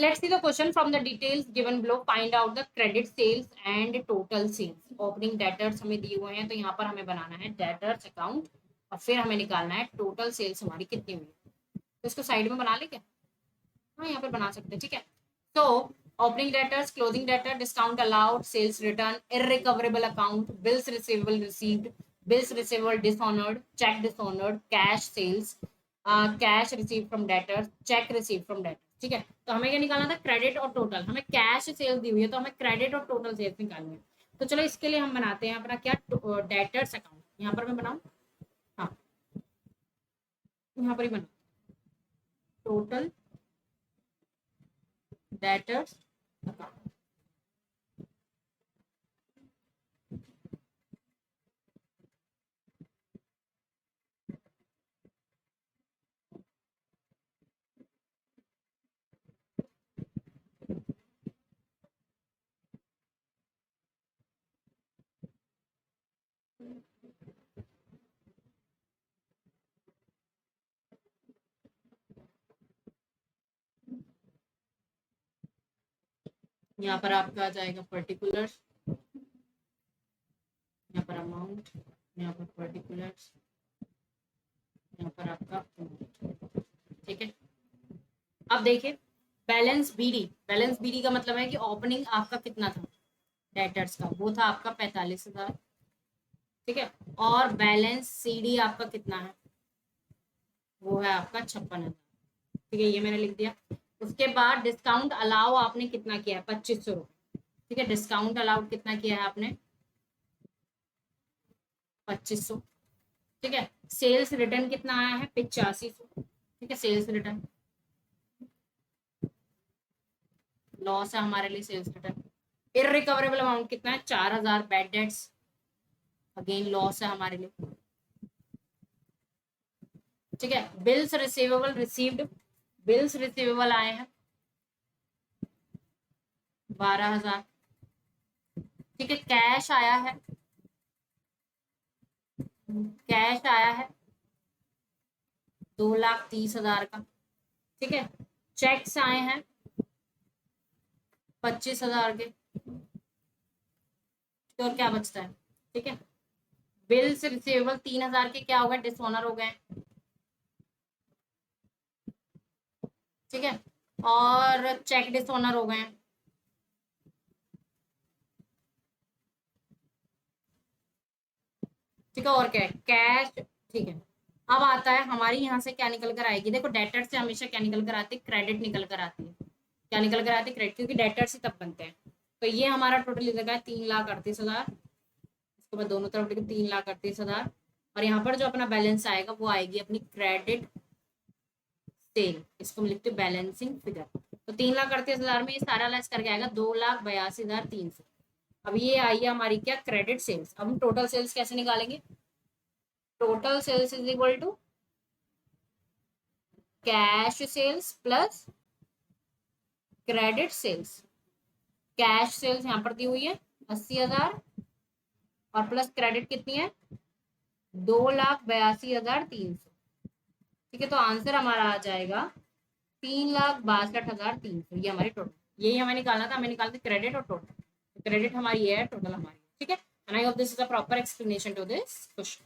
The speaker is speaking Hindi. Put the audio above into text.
Let's see the question from the details given below. Find out the credit sales and total sales. Opening debtors हमें दिए हुए हैं, तो यहाँ पर हमें बनाना है debtors account और फिर हमें निकालना है total sales हमारी कितनी हुई. तो इसको साइड में बना ले क्या? हाँ, यहाँ पर बना सकते हैं. ठीक है. So opening debtors, closing debtor, discount allowed, sales return, irrecoverable account, bills receivable received, bills receivable dishonored, check dishonored, cash sales, cash receive from debtors, check receive from debtors. ठीक है. तो हमें क्या निकालना था? क्रेडिट और टोटल. हमें कैश सेल्स दी हुई है तो हमें क्रेडिट और टोटल सेल्स निकालनी है. तो चलो इसके लिए हम बनाते हैं अपना क्या, डेटर्स अकाउंट. यहाँ पर मैं बनाऊँ, हाँ यहाँ पर ही बना, टोटल डेटर्स अकाउंट. यहाँ पर आपका आ जाएगा पर्टिकुलर, यहाँ पर अमाउंट, यहाँ पर पर्टिकुलर्स, यहाँ पर आपका अमाउंट. ठीक है. अब देखिए बैलेंस बीडी. बैलेंस बीडी का मतलब है कि ओपनिंग आपका कितना था डेटर्स का, वो था आपका 45,000. ठीक है. और बैलेंस सीडी आपका कितना है, वो है आपका 56,000. ठीक है, ये मैंने लिख दिया. उसके बाद डिस्काउंट अलाउ आपने कितना किया है, 2500 रुपये. ठीक है. डिस्काउंट अलाउ कितना किया है आपने, 2500. ठीक है. सेल्स रिटर्न कितना आया है, 8500. ठीक है. सेल्स रिटर्न लॉस है हमारे लिए सेल्स रिटर्न. इररिकवरेबल अमाउंट कितना है, 4000. बैड डेट्स अगेन लॉस है हमारे लिए. ठीक है. Bills receivable received, bills receivable आए हैं 12,000. ठीक है. कैश आया है, कैश आया है 2,30,000 का. ठीक है. चेक्स आए हैं 25,000 के. तो और क्या बचता है. ठीक है. बिल्स रिसीवेबल 3,000 के क्या हो गए, डिसऑनर हो गए. ठीक है. और चेक डिसऑनर हो गए. ठीक है. और क्या है, कैश. ठीक है. अब आता है हमारी यहाँ से क्या निकल कर आएगी. देखो डेटर से हमेशा क्या निकल कर आती है, क्रेडिट निकल कर आती है. क्या निकल कर आती है, क्रेडिट, क्योंकि डेटर से तब बनते हैं. तो ये हमारा टोटल लगा है 3,38,000. इसको मैं दोनों तरफ लिखी 3,38,000. और यहाँ पर जो अपना बैलेंस आएगा वो आएगी अपनी क्रेडिट सेल. इसको हम लिखते हैं बैलेंसिंग फिगर. तो 3,38,000 में ये सारा लेस करके आएगा 2,82,300. अब ये आई है हमारी क्या, क्रेडिट सेल्स. अब हम टोटल सेल्स कैसे निकालेंगे. Total sales is equal to cash sales plus credit sales. Cash sales यहाँ पर दी हुई है 80,000 और प्लस क्रेडिट कितनी है, 2,82,300. ठीक है. तो आंसर हमारा आ जाएगा 3,62,300. ये हमारी टोटल, यही हमें निकालना था. हमें निकालते क्रेडिट और टोटल. क्रेडिट हमारी है, टोटल हमारी. ठीक है. And I hope this is a proper explanation to this question.